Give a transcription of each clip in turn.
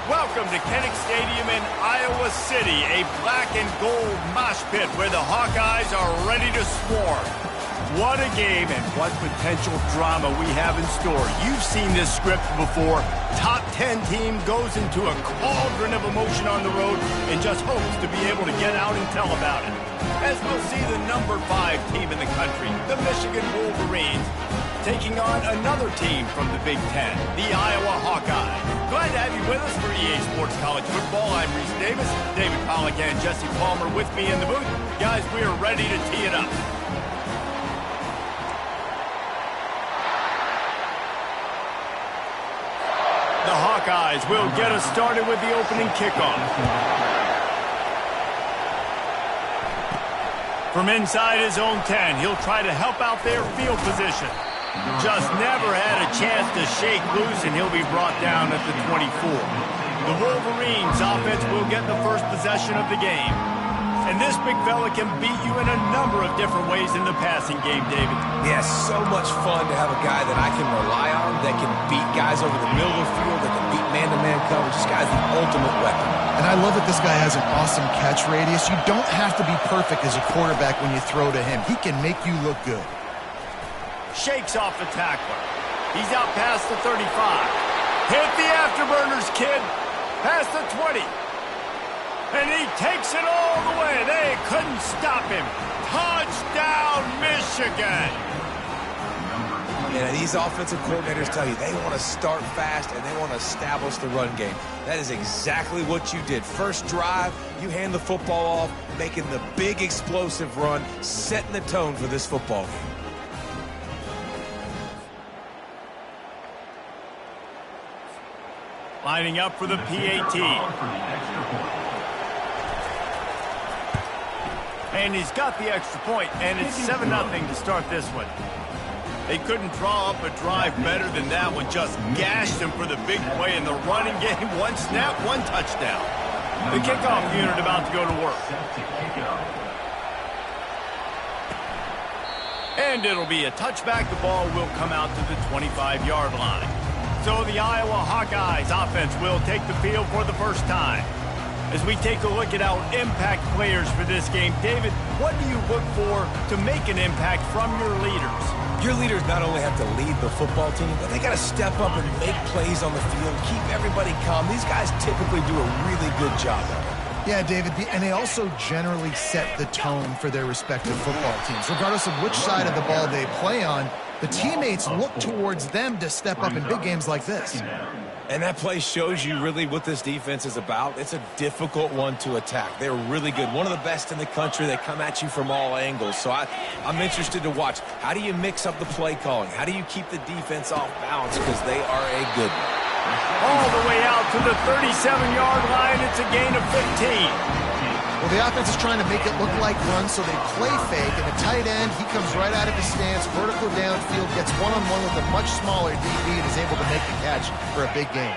Welcome to Kinnick Stadium in Iowa City, a black and gold mosh pit where the Hawkeyes are ready to swarm. What a game and what potential drama we have in store. You've seen this script before. Top 10 team goes into a cauldron of emotion on the road and just hopes to be able to get out and tell about it. As we'll see the number 5 team in the country, the Michigan Wolverines, taking on another team from the Big Ten, the Iowa Hawkeyes. Glad to have you with us for EA Sports College Football. I'm Reese Davis, David Pollack and Jesse Palmer with me in the booth. Guys, we are ready to tee it up. The Hawkeyes will get us started with the opening kickoff. From inside his own 10, he'll try to help out their field position. Just never had a chance to shake loose, and he'll be brought down at the 24. The Wolverines offense will get the first possession of the game. And this big fella can beat you in a number of different ways in the passing game, David. Yeah, so much fun to have a guy that I can rely on, that can beat guys over the middle of the field, that can beat man-to-man coverage. This guy's the ultimate weapon. And I love that this guy has an awesome catch radius. You don't have to be perfect as a quarterback when you throw to him. He can make you look good. Shakes off the tackler. He's out past the 35. Hit the afterburners, kid. Past the 20. And he takes it all the way. They couldn't stop him. Touchdown, Michigan. Yeah, these offensive coordinators tell you they want to start fast and they want to establish the run game. That is exactly what you did. First drive, you hand the football off, making the big explosive run, setting the tone for this football game. Lining up for the PAT. And he's got the extra point, and it's 7-0 to start this one. They couldn't draw up a drive better than that one. Just gashed him for the big play in the running game. One snap, one touchdown. The kickoff unit about to go to work. And it'll be a touchback. The ball will come out to the 25-yard line. So the Iowa Hawkeyes offense will take the field for the first time. As we take a look at our impact players for this game, David, what do you look for to make an impact from your leaders? Your leaders not only have to lead the football team, but they got to step up and make plays on the field, keep everybody calm. These guys typically do a really good job of it. Yeah, David, and they also generally set the tone for their respective football teams. Regardless of which side of the ball they play on, the teammates look towards them to step up in big games like this. And that play shows you really what this defense is about. It's a difficult one to attack. They're really good. One of the best in the country. They come at you from all angles. So I'm interested to watch. How do you mix up the play calling? How do you keep the defense off balance? Because they are a good one. All the way out to the 37-yard line. It's a gain of 15. Well, the offense is trying to make it look like runs, so they play fake. And the tight end, he comes right out of his stance, vertical downfield, gets one-on-one with a much smaller DB, and is able to make the catch for a big gain.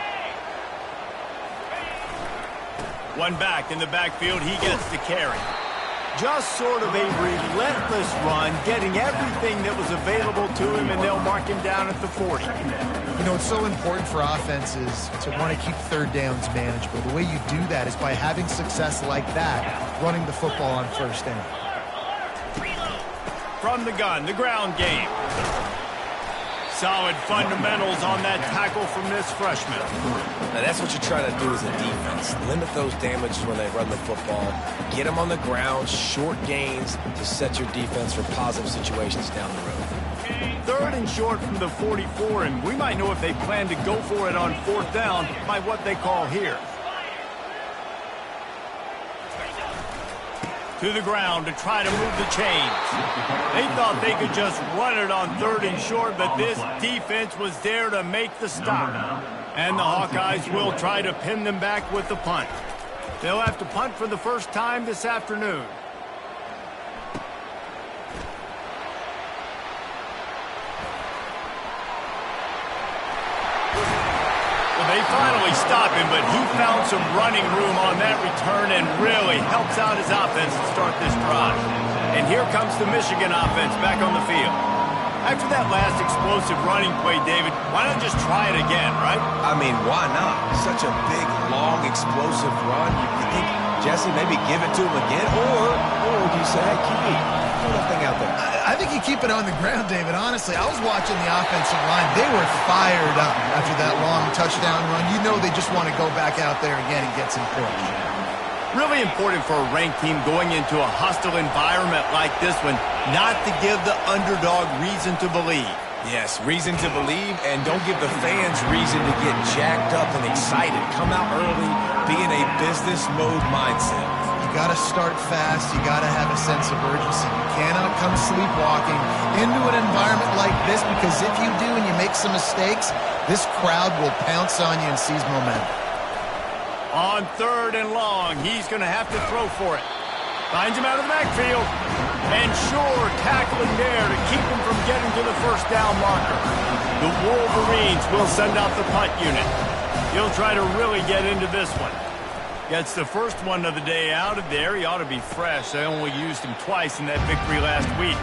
One back in the backfield, he gets the carry. Just sort of a relentless run, getting everything that was available to him, and they'll mark him down at the 40. You know, it's so important for offenses to want to keep third downs manageable. The way you do that is by having success like that, running the football on first down. From the gun, the ground game. Solid fundamentals on that tackle from this freshman. Now that's what you try to do as a defense. Limit those damages when they run the football. Get them on the ground, short gains to set your defense for positive situations down the road. Third and short from the 44, and we might know if they plan to go for it on fourth down by what they call here. To the ground to try to move the chains. They thought they could just run it on third and short, but this defense was there to make the stop. And the Hawkeyes will try to pin them back with the punt. They'll have to punt for the first time this afternoon. They finally stop him, but he found some running room on that return and really helps out his offense to start this drive. And here comes the Michigan offense back on the field. After that last explosive running play, David, why not just try it again, right? I mean, why not? Such a big, long, explosive run. You think, Jesse, maybe give it to him again? Or do you say, hey, keep it, throw that thing out there? I think you keep it on the ground, David. Honestly, I was watching the offensive line. They were fired up after that long touchdown run. You know they just want to go back out there again and get some points. Really important for a ranked team going into a hostile environment like this one, not to give the underdog reason to believe. Yes, reason to believe, and don't give the fans reason to get jacked up and excited. Come out early, be in a business mode mindset. You got to start fast. You got to have a sense of urgency. You cannot come sleepwalking into an environment like this, because if you do and you make some mistakes, this crowd will pounce on you and seize momentum. On 3rd and long, he's going to have to throw for it. Finds him out of the backfield. And sure, tackling there to keep him from getting to the first down marker. The Wolverines will send out the punt unit. He'll try to really get into this one. Gets the first one of the day out of there. He ought to be fresh. They only used him twice in that victory last week.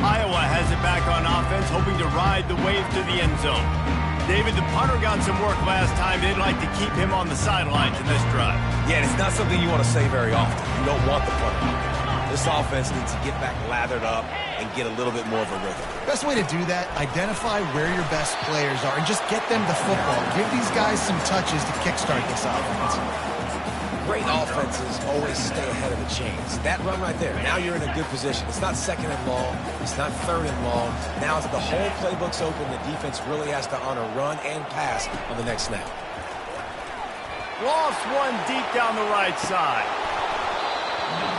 Iowa has it back on offense, hoping to ride the wave to the end zone. David, the punter got some work last time. They'd like to keep him on the sidelines in this drive. Yeah, and it's not something you want to say very often. You don't want the punter out there. This offense needs to get back lathered up and get a little bit more of a rhythm. Best way to do that, identify where your best players are and just get them the football. Give these guys some touches to kickstart this offense. Great offenses always stay ahead of the chains. That run right there, now you're in a good position. It's not 2nd and long. It's not 3rd and long. Now as the whole playbook's open, the defense really has to honor run and pass on the next snap. Lofts one deep down the right side.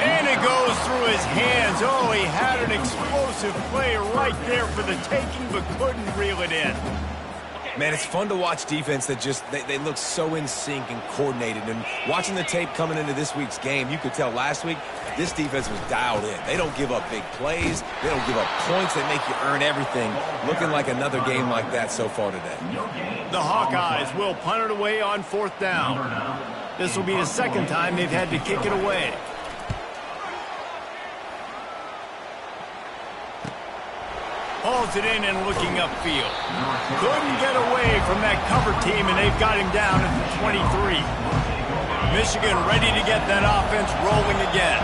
And it goes through his hands. Oh, he had an explosive play right there for the taking, but couldn't reel it in. Man, it's fun to watch defense that just, they look so in sync and coordinated. And watching the tape coming into this week's game, you could tell last week this defense was dialed in. They don't give up big plays. They don't give up points. They make you earn everything. Looking like another game like that so far today. The Hawkeyes will punt it away on 4th down. This will be the 2nd time they've had to kick it away. Hauls it in and looking upfield. Couldn't get away from that cover team, and they've got him down at the 23. Michigan ready to get that offense rolling again.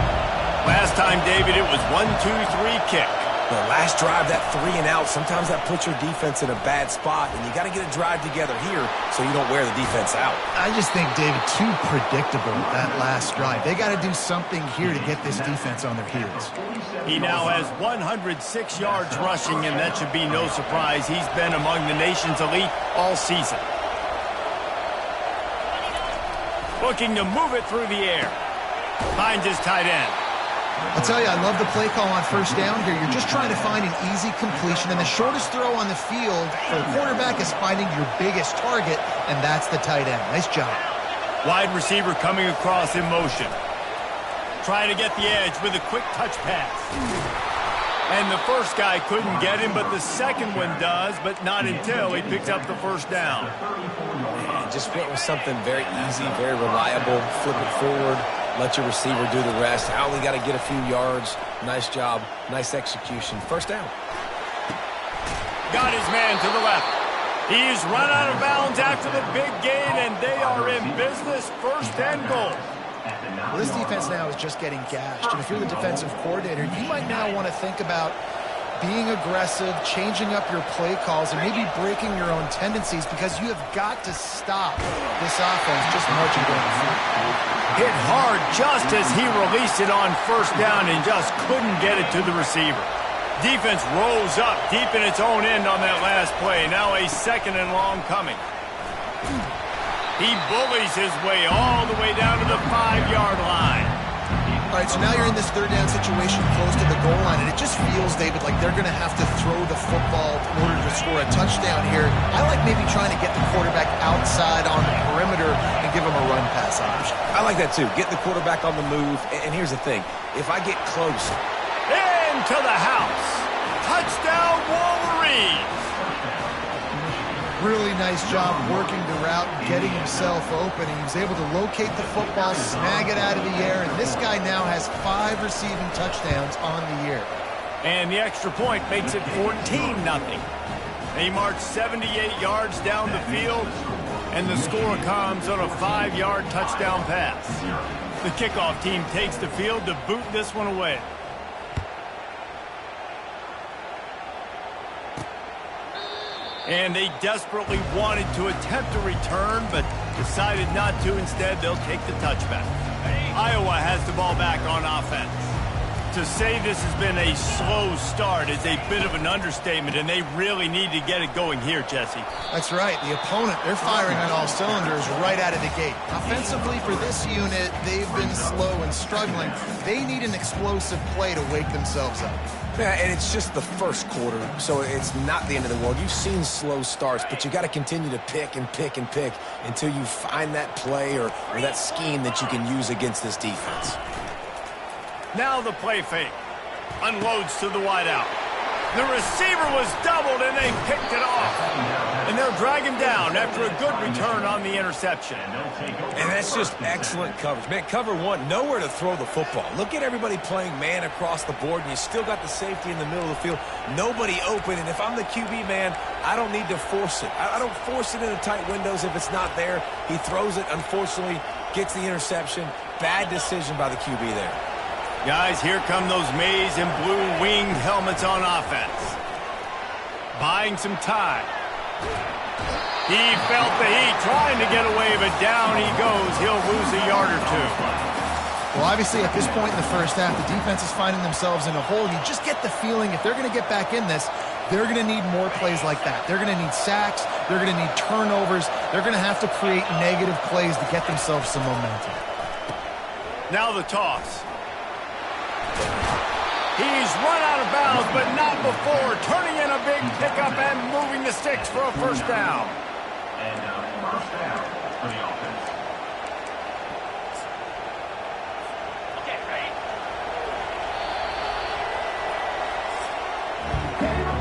Last time, David, it was 1-2-3 kick. The last drive, that 3 and out, sometimes that puts your defense in a bad spot, and you got to get a drive together here so you don't wear the defense out. I just think, David, too predictable that last drive. They got to do something here to get this defense on their heels. He now has 106 yards rushing, and that should be no surprise. He's been among the nation's elite all season. Looking to move it through the air. Finds his tight end. I'll tell you, I love the play call on 1st down here. You're just trying to find an easy completion, and the shortest throw on the field for the quarterback is finding your biggest target, and that's the tight end. Nice job. Wide receiver coming across in motion. Trying to get the edge with a quick touch pass. And the first guy couldn't get him, but the second one does, but not until he picks up the 1st down. And just went with something very easy, very reliable. Flip it forward. Let your receiver do the rest. Only got to get a few yards. Nice job. Nice execution. 1st down. Got his man to the left. He's run out of bounds after the big gain, and they are in business. 1st and goal. Well, this defense now is just getting gashed. And if you're the defensive coordinator, you might now want to think about being aggressive, changing up your play calls, and maybe breaking your own tendencies, because you have got to stop this offense just marching down the field. Hit hard just as he released it on 1st down and just couldn't get it to the receiver. Defense rose up deep in its own end on that last play. Now a 2nd and long coming. He bullies his way all the way down to the 5-yard line. All right, so now you're in this 3rd down situation close to the goal line, and it just feels, David, like they're going to have to throw the football in order to score a touchdown here. I like maybe trying to get the quarterback outside on the perimeter and give him a run-pass option. I like that, too. Get the quarterback on the move. And here's the thing. If I get close. Into the house. Touchdown, Wolverines. Really nice job working the route and getting himself open. He was able to locate the football, snag it out of the air, and this guy now has 5 receiving touchdowns on the year. And the extra point makes it 14-0. He marched 78 yards down the field, and the score comes on a 5-yard touchdown pass. The kickoff team takes the field to boot this one away. And they desperately wanted to attempt a return, but decided not to. Instead, they'll take the touchback. Iowa has the ball back on offense. To say this has been a slow start is a bit of an understatement, and they really need to get it going here, Jesse. That's right. The opponent, they're firing on all cylinders right out of the gate. Offensively for this unit, they've been slow and struggling. They need an explosive play to wake themselves up. Yeah, and it's just the first quarter, so it's not the end of the world. You've seen slow starts, but you got to continue to pick and pick and pick until you find that play or that scheme that you can use against this defense. Now the play fake. Unloads to the wideout. The receiver was doubled, and they picked it off. And they'll drag him down after a good return on the interception. And that's just excellent coverage. Man, cover one, nowhere to throw the football. Look at everybody playing man across the board, and you still got the safety in the middle of the field. Nobody open, and if I'm the QB man, I don't need to force it. I don't force it into tight windows if it's not there. He throws it, unfortunately, gets the interception. Bad decision by the QB there. Guys, here come those maize and blue winged helmets on offense. Buying some time. He felt the heat, trying to get away, but down he goes. He'll lose a yard or two. Well, obviously, at this point in the first half, the defense is finding themselves in a hole. You just get the feeling if they're going to get back in this, they're going to need more plays like that. They're going to need sacks. They're going to need turnovers. They're going to have to create negative plays to get themselves some momentum. Now the toss. He's run out of bounds, but not before. Turning in a big pickup and moving the sticks for a first down. And first down for the offense. Okay, ready?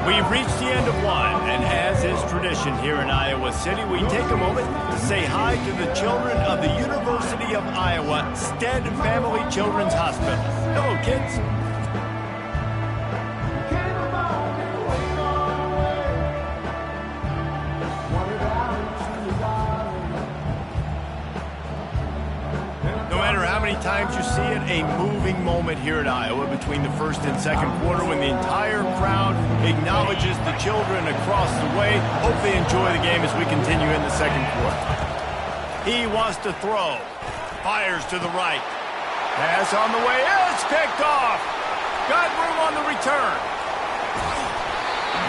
We've reached the end of one, and as is tradition here in Iowa City, we take a moment to say hi to the children of the University of Iowa Stead Family Children's Hospital. Hello, kids. Times you see it, a moving moment here at Iowa between the first and second quarter when the entire crowd acknowledges the children across the way. Hope they enjoy the game as we continue in the second quarter. He wants to throw. Fires to the right. Pass on the way. It's picked off. Got room on the return.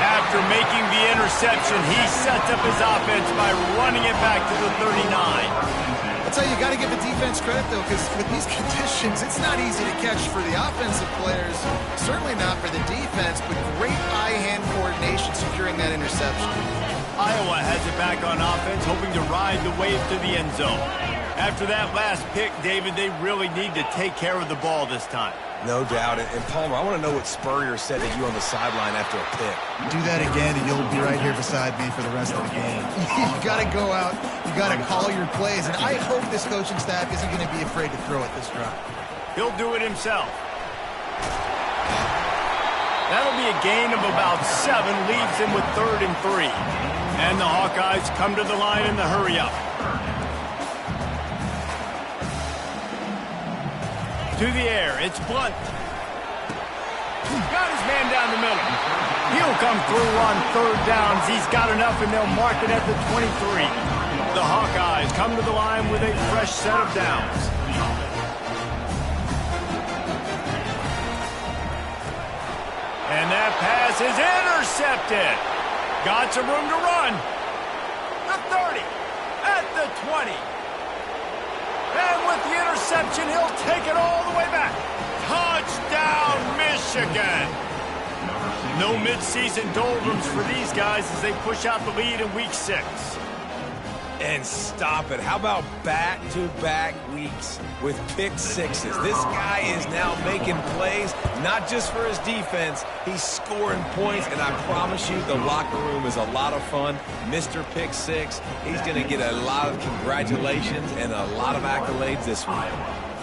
After making the interception, he sets up his offense by running it back to the 39. I'll tell you, you got to give the defense credit, though, because with these conditions, it's not easy to catch for the offensive players. Certainly not for the defense, but great eye-hand coordination securing that interception. Iowa has it back on offense, hoping to ride the wave to the end zone. After that last pick, David, they really need to take care of the ball this time. No doubt. And Palmer, I want to know what Spurrier said to you on the sideline after a pick. Do that again, and you'll be right here beside me for the rest of the game. You got to go out. You got to call your plays, and I hope this coaching staff isn't going to be afraid to throw it this drive. He'll do it himself. That'll be a gain of about 7, leaves him with 3rd and 3. And the Hawkeyes come to the line in the hurry-up. To the air, it's Blunt. Got his man down the middle. He'll come through on 3rd downs. He's got enough, and they'll mark it at the 23. The Hawkeyes come to the line with a fresh set of downs. And that pass is intercepted. Got some room to run. The 30, at the 20. And with the interception, he'll take it all the way back. Touchdown, Michigan. No midseason doldrums for these guys as they push out the lead in Week 6. And stop it. How about back-to-back weeks with pick sixes? This guy is now making plays, not just for his defense. He's scoring points, and I promise you the locker room is a lot of fun. Mr. Pick Six, he's going to get a lot of congratulations and a lot of accolades this week.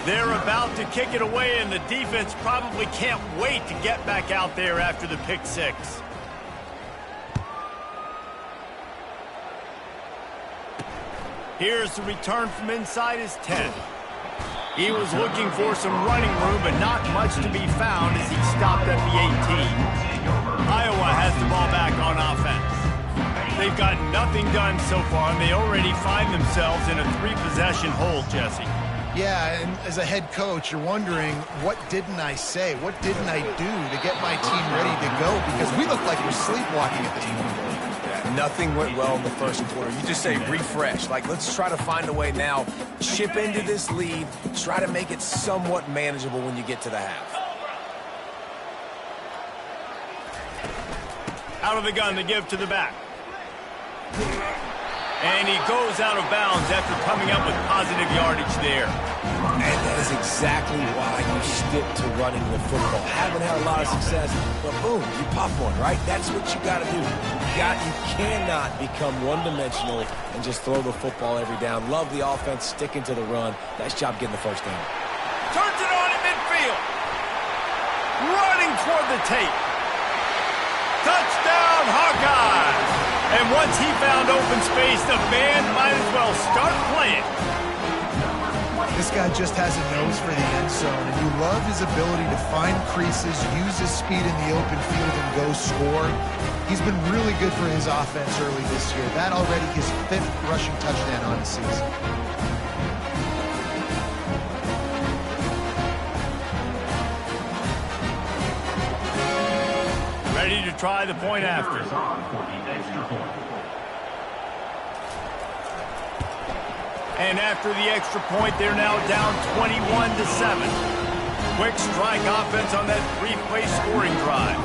They're about to kick it away, and the defense probably can't wait to get back out there after the pick six. Here's the return from inside his 10. He was looking for some running room, but not much to be found as he stopped at the 18. Iowa has the ball back on offense. They've got nothing done so far, and they already find themselves in a 3-possession hole, Jesse. Yeah, and as a head coach, you're wondering, what didn't I say? What didn't I do to get my team ready to go? Because we look like we're sleepwalking at this point. Nothing went well in the first quarter. You just say refresh. Like, let's try to find a way now. Chip into this lead. Try to make it somewhat manageable when you get to the half. Out of the gun, to give to the back. And he goes out of bounds after coming up with positive yardage there. And that is exactly why you stick to running the football. Haven't had a lot of success, but boom, you pop one, right? That's what you got to do. You cannot become one-dimensional and just throw the football every down. Love the offense, sticking to the run. Nice job getting the first down. Turns it on in midfield. Running toward the tape. Touchdown, Hawkeyes! And once he found open space, the band might as well start playing. This guy just has a nose for the end zone, and you love his ability to find creases, use his speed in the open field, and go score. He's been really good for his offense early this year. That already his 5th rushing touchdown on the season. Ready to try the point after. And after the extra point, they're now down 21-7. Quick strike offense on that 3-play scoring drive.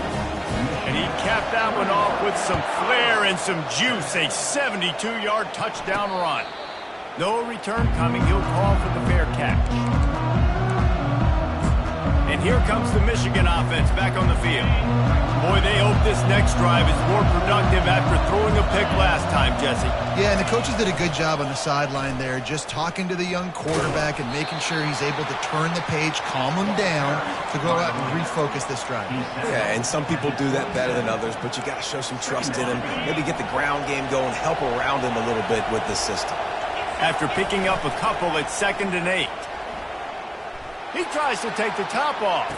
And he capped that one off with some flair and some juice, a 72-yard touchdown run. No return coming. He'll call for the fair catch. And here comes the Michigan offense back on the field. Boy, they hope this next drive is more productive after throwing a pick last time, Jesse. Yeah, and the coaches did a good job on the sideline there, just talking to the young quarterback and making sure he's able to turn the page, calm him down, to go out and refocus this drive. Yeah, and some people do that better than others, but you got to show some trust in him. Maybe get the ground game going, help around him a little bit with this system. After picking up a couple at 2nd and 8. He tries to take the top off.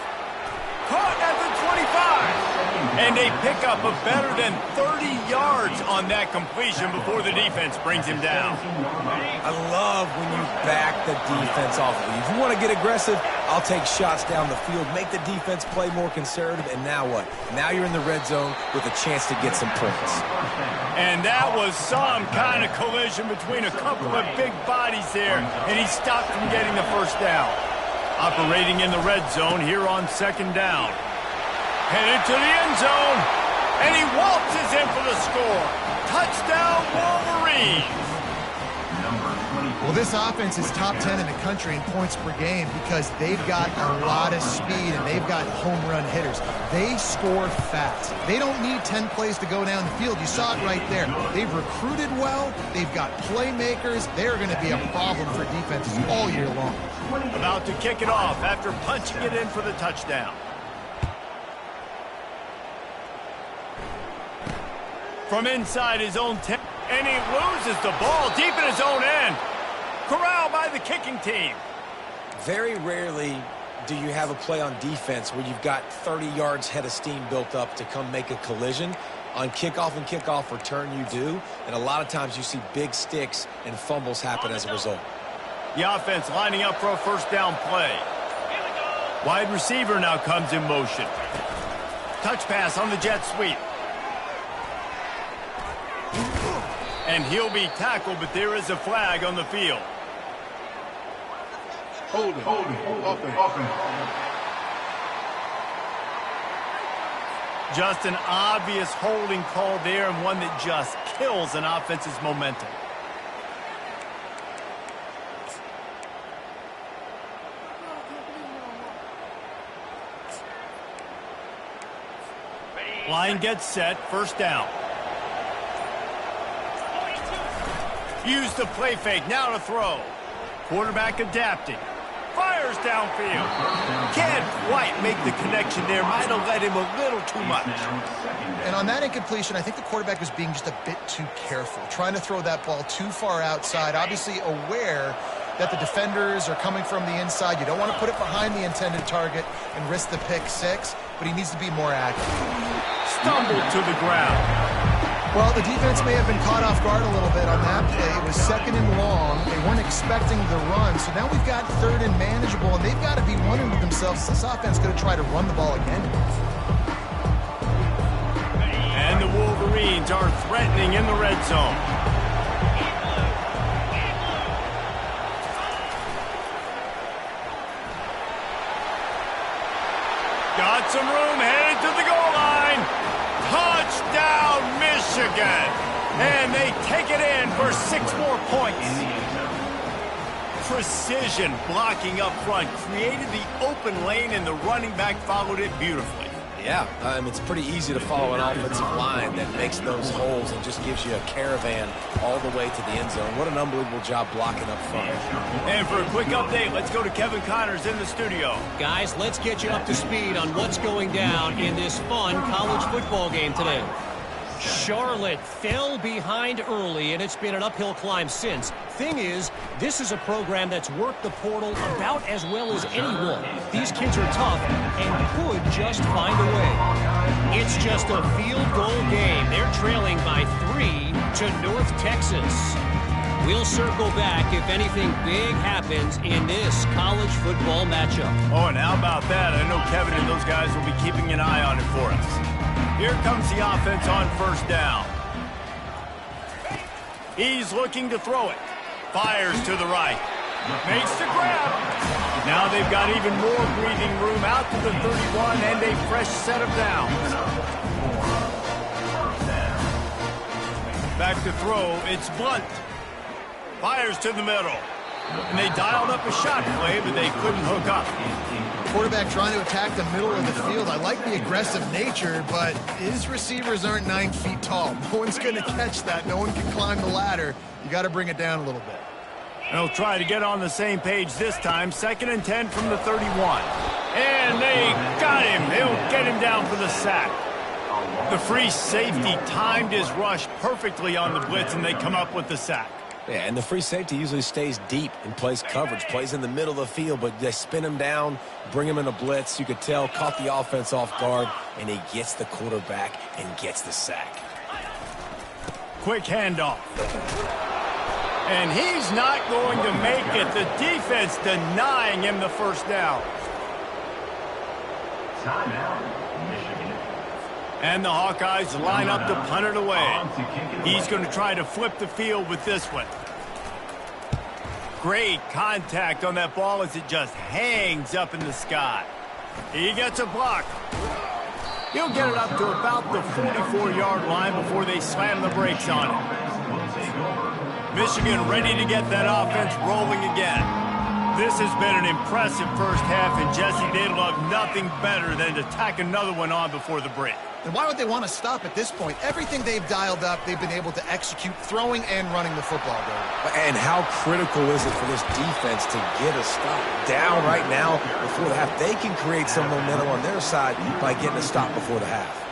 Caught at the 25. And a pickup of better than 30 yards on that completion before the defense brings him down. I love when you back the defense off. If you want to get aggressive, I'll take shots down the field, make the defense play more conservative, and now what? Now you're in the red zone with a chance to get some points. And that was some kind of collision between a couple of big bodies there, and he stopped from getting the first down. Operating in the red zone here on 2nd down. Headed to the end zone, and he waltzes in for the score. Touchdown, Wolverines! Well, this offense is top 10 in the country in points per game because they've got a lot of speed and they've got home run hitters. They score fast. They don't need 10 plays to go down the field. You saw it right there. They've recruited well. They've got playmakers. They're going to be a problem for defenses all year long. About to kick it off after punching it in for the touchdown. From inside his own 10, and he loses the ball deep in his own end. Corralled by the kicking team. Very rarely do you have a play on defense where you've got 30 yards head of steam built up to come make a collision. On kickoff and kickoff return, you do. And a lot of times you see big sticks and fumbles happen as a result. The offense lining up for a first down play. Wide receiver now comes in motion. Touch pass on the jet sweep. And he'll be tackled, but there is a flag on the field. Hold it. Offense. Just an obvious holding call there, and one that just kills an offense's momentum. Line gets set, first down. Use the play fake, now to throw. Quarterback adapting. Fires downfield. Can't quite make the connection there. Might have led him a little too much. And on that incompletion, I think the quarterback was being just a bit too careful, trying to throw that ball too far outside, obviously aware that the defenders are coming from the inside. You don't want to put it behind the intended target and risk the pick six, but he needs to be more accurate. Stumbled to the ground. Well, the defense may have been caught off guard a little bit on that play. It was 2nd and long. They weren't expecting the run. So now we've got 3rd and manageable, and they've got to be wondering to themselves, is this offense going to try to run the ball again? And the Wolverines are threatening in the red zone. Got some room, headed to the goal line. Touchdown, Michigan. And they take it in for 6 more points. Precision blocking up front created the open lane, and the running back followed it beautifully. Yeah, it's pretty easy to follow an offensive line that makes those holes and just gives you a caravan all the way to the end zone. What an unbelievable job blocking up front. And for a quick update, let's go to Kevin Connors in the studio. Guys, let's get you up to speed on what's going down in this fun college football game today. Charlotte fell behind early, and it's been an uphill climb since. Thing is, this is a program that's worked the portal about as well as anyone. These kids are tough and could just find a way. It's just a field goal game. They're trailing by 3 to North Texas. We'll circle back if anything big happens in this college football matchup. Oh, and how about that? I know Kevin and those guys will be keeping an eye on it for us. Here comes the offense on first down. He's looking to throw it. Fires to the right. Makes the grab. Now they've got even more breathing room out to the 31 and a fresh set of downs. Back to throw. It's Blunt. Fires to the middle. And they dialed up a shot play, but they couldn't hook up. Quarterback trying to attack the middle of the field. I like the aggressive nature, but his receivers aren't 9 feet tall. No one's going to catch that. No one can climb the ladder. You got to bring it down a little bit. They'll try to get on the same page this time. 2nd and 10 from the 31. And they got him. They'll get him down for the sack. The free safety timed his rush perfectly on the blitz, and they come up with the sack. Yeah, and the free safety usually stays deep and plays coverage, plays in the middle of the field, but they spin him down, bring him in a blitz. You could tell, caught the offense off guard, and he gets the quarterback and gets the sack. Quick handoff. And he's not going to make it. The defense denying him the first down. Timeout, Michigan. And the Hawkeyes line up to punt it away. He's going to try to flip the field with this one. Great contact on that ball as it just hangs up in the sky. He gets a block. He'll get it up to about the 44-yard line before they slam the brakes on it. Michigan ready to get that offense rolling again. This has been an impressive first half, and Jesse, they'd love nothing better than to tack another one on before the break. And why would they want to stop at this point? Everything they've dialed up, they've been able to execute, throwing and running the football game. And how critical is it for this defense to get a stop? Down right now before the half. They can create some momentum on their side by getting a stop before the half.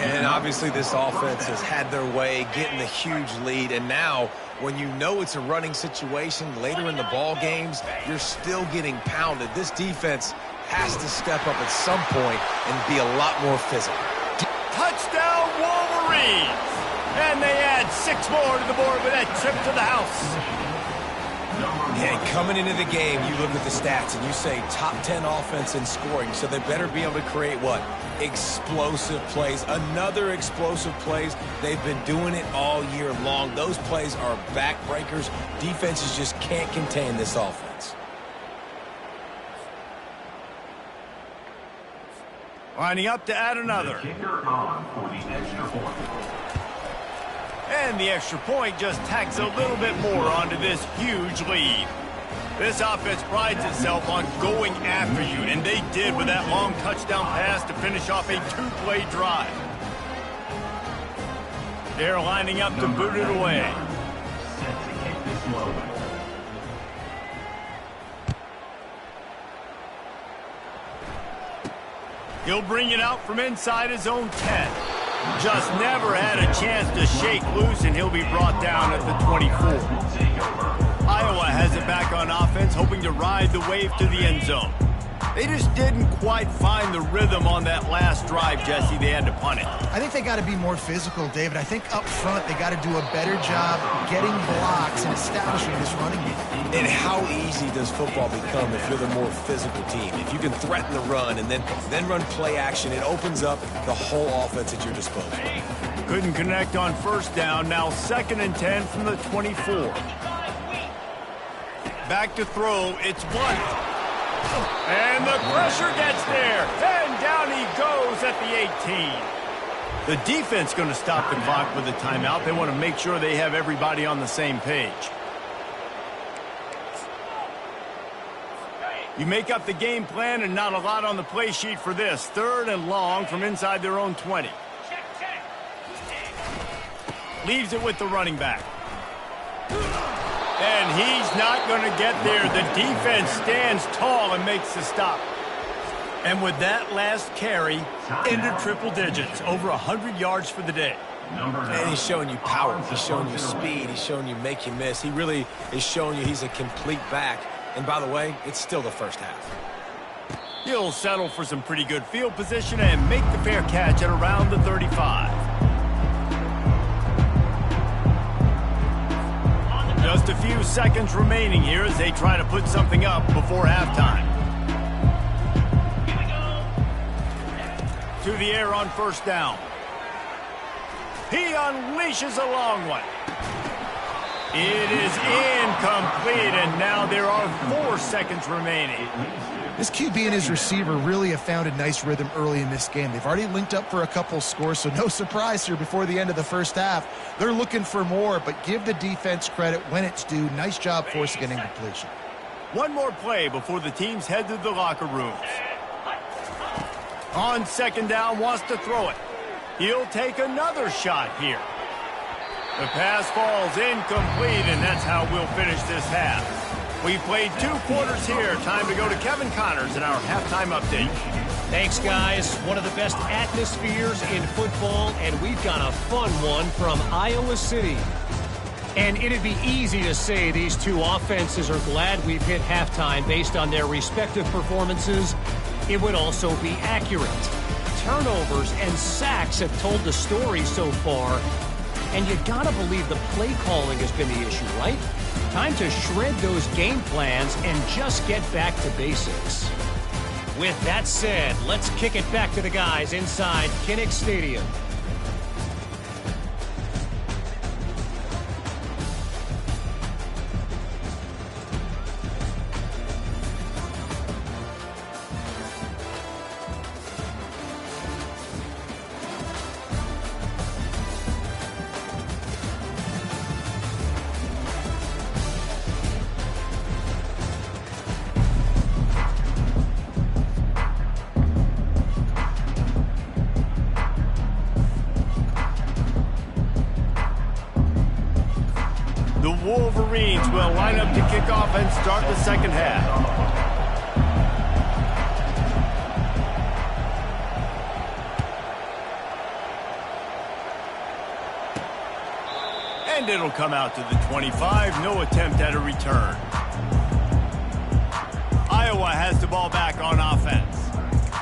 And obviously this offense has had their way, getting the huge lead. And now, when you know it's a running situation later in the ball games, you're still getting pounded. This defense has to step up at some point and be a lot more physical. Touchdown, Wolverines! And they add 6 more to the board with that trip to the house. Yeah, coming into the game, you look at the stats and you say top 10 offense in scoring, so they better be able to create what? Explosive plays. Another explosive plays. They've been doing it all year long. Those plays are backbreakers. Defenses just can't contain this offense. Lining up to add another. Kicker on for the extra point. And the extra point just tacks a little bit more onto this huge lead. This offense prides itself on going after you, and they did with that long touchdown pass to finish off a two-play drive. They're lining up to boot it away. Set to kick this low. He'll bring it out from inside his own 10. Just never had a chance to shake loose, and he'll be brought down at the 24. Iowa has it back on offense, hoping to ride the wave to the end zone. They just didn't quite find the rhythm on that last drive, Jesse. They had to punt it. I think they got to be more physical, David. I think up front they got to do a better job getting blocks and establishing this running game. And how easy does football become if you're the more physical team? If you can threaten the run and then run play action, it opens up the whole offense at your disposal. Couldn't connect on first down. Now 2nd and 10 from the 24. Back to throw. It's Blunt. And the pressure gets there. And down he goes at the 18. The defense going to stop the clock with a timeout. They want to make sure they have everybody on the same page. You make up the game plan and not a lot on the play sheet for this. 3rd and long from inside their own 20. Leaves it with the running back. And he's not going to get there. The defense stands tall and makes the stop. And with that last carry, into triple digits, over 100 yards for the day. And he's showing you power. He's showing you speed. He's showing you make you miss. He really is showing you he's a complete back. And by the way, it's still the first half. He'll settle for some pretty good field position and make the fair catch at around the 35. Just a few seconds remaining here as they try to put something up before halftime. To the air on first down. He unleashes a long one. It is incomplete, and now there are 4 seconds remaining. This QB and his receiver really have found a nice rhythm early in this game. They've already linked up for a couple scores, so no surprise here before the end of the first half. They're looking for more, but give the defense credit when it's due. Nice job forcing an incompletion. One more play before the teams head to the locker rooms. On 2nd down, wants to throw it. He'll take another shot here. The pass falls incomplete, and that's how we'll finish this half. We played 2 quarters here. Time to go to Kevin Connors in our halftime update. Thanks, guys. One of the best atmospheres in football, and we've got a fun one from Iowa City. And it'd be easy to say these two offenses are glad we've hit halftime based on their respective performances. It would also be accurate. Turnovers and sacks have told the story so far. And you gotta believe the play calling has been the issue, right? Time to shred those game plans and just get back to basics. With that said, let's kick it back to the guys inside Kinnick Stadium. Wolverines will line up to kick off and start the second half. And it'll come out to the 25. No attempt at a return. Iowa has the ball back on offense.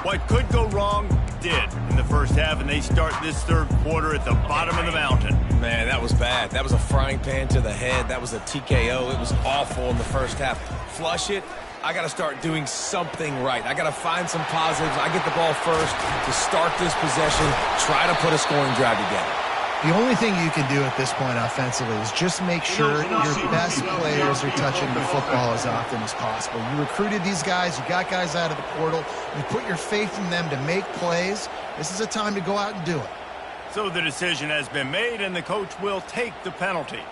What could go wrong did in the first half, and they start this 3rd quarter at the bottom of the mountain. Man, that was bad. That was a frying pan to the head. That was a TKO. It was awful in the first half. Flush it. I got to start doing something right. I got to find some positives. I get the ball first to start this possession, try to put a scoring drive together. The only thing you can do at this point offensively is just make sure your best players are touching the football as often as possible. You recruited these guys. You got guys out of the portal. You put your faith in them to make plays. This is a time to go out and do it. So the decision has been made, and the coach will take the penalty.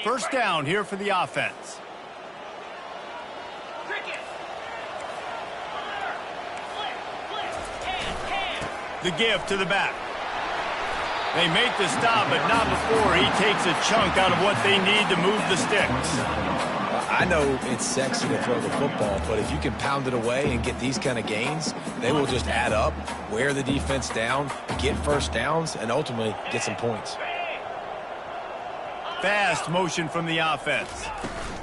First down here for the offense. The give to the back. They make the stop, but not before he takes a chunk out of what they need to move the sticks. I know it's sexy to throw the football, but if you can pound it away and get these kind of gains, they will just add up, wear the defense down, get first downs, and ultimately get some points. Fast motion from the offense.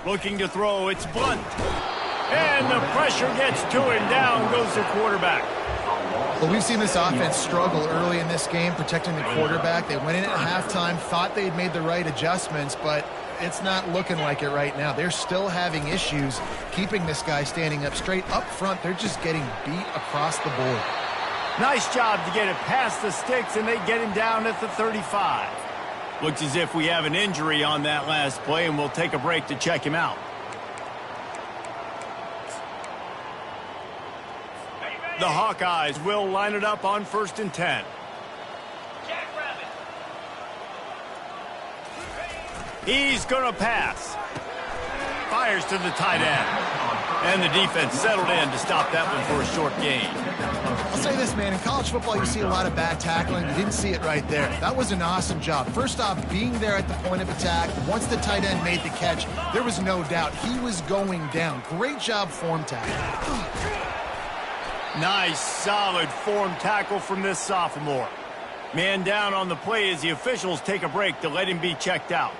Looking to throw, it's Blunt. And the pressure gets to him. Down goes the quarterback. Well, we've seen this offense struggle early in this game protecting the quarterback. They went in at halftime, thought they'd made the right adjustments, but it's not looking like it right now. They're still having issues keeping this guy standing up straight. Up front, they're just getting beat across the board. Nice job to get it past the sticks, and they get him down at the 35. Looks as if we have an injury on that last play, and we'll take a break to check him out. The Hawkeyes will line it up on 1st and 10. He's going to pass. Fires to the tight end. And the defense settled in to stop that one for a short gain. I'll say this, man. In college football, you see a lot of bad tackling. You didn't see it right there. That was an awesome job. First off, being there at the point of attack. Once the tight end made the catch, there was no doubt he was going down. Great job form tackle. Nice, solid form tackle from this sophomore. Man down on the play as the officials take a break to let him be checked out.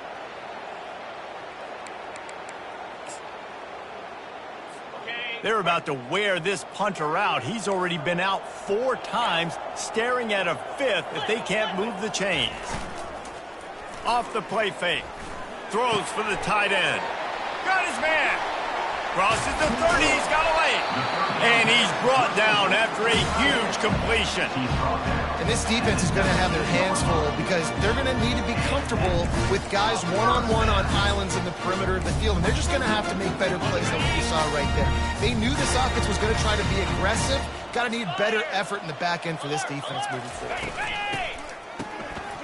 They're about to wear this punter out. He's already been out 4 times, staring at a 5th if they can't move the chains. Off the play fake. Throws for the tight end. Got his man. Crosses the 30. He's got a lane. And he's brought down after a huge completion. And this defense is going to have their hands full because they're going to need to be comfortable with guys one-on-one on islands in the perimeter of the field. And they're just going to have to make better plays than what we saw right there. They knew this offense was going to try to be aggressive. Got to need better effort in the back end for this defense moving forward.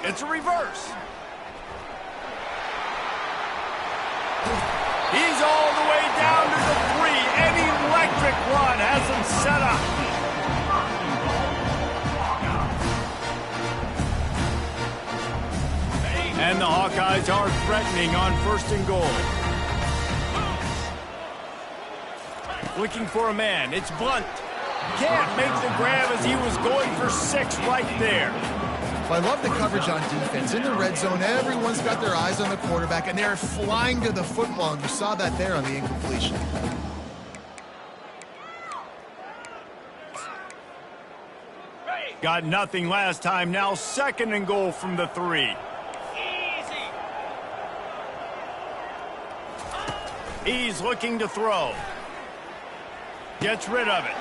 It's a reverse. He's all the way down to the 3. An electric run has him set up. And the Hawkeyes are threatening on 1st and goal. Looking for a man. It's Blunt. Can't make the grab as he was going for 6 right there. Well, I love the coverage on defense. In the red zone, everyone's got their eyes on the quarterback, and they're flying to the football, and you saw that there on the incompletion. Got nothing last time. Now 2nd and goal from the 3. He's looking to throw. Gets rid of it.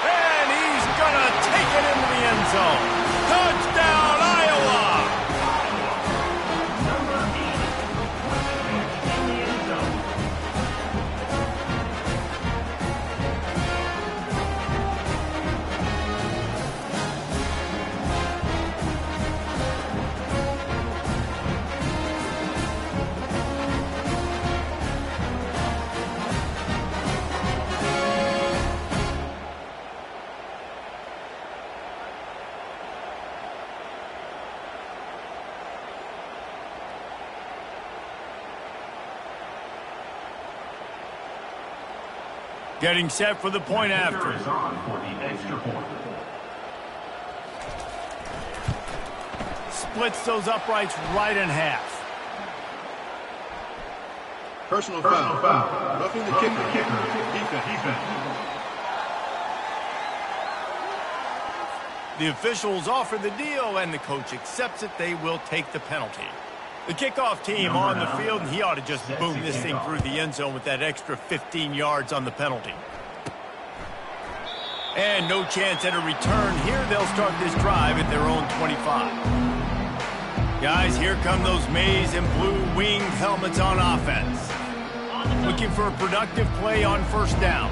And he's going to take it into the end zone. Touchdown, Iowa! Getting set for the point after. Is on for the extra point. Splits those uprights right in half. Personal foul. Roughing the kicker. Defense. The officials offer the deal, and the coach accepts it. They will take the penalty. The kickoff team on the field, and he ought to just boom this thing through the end zone with that extra 15 yards on the penalty. And no chance at a return here. They'll start this drive at their own 25. Guys, here come those maize and blue winged helmets on offense. Looking for a productive play on 1st down.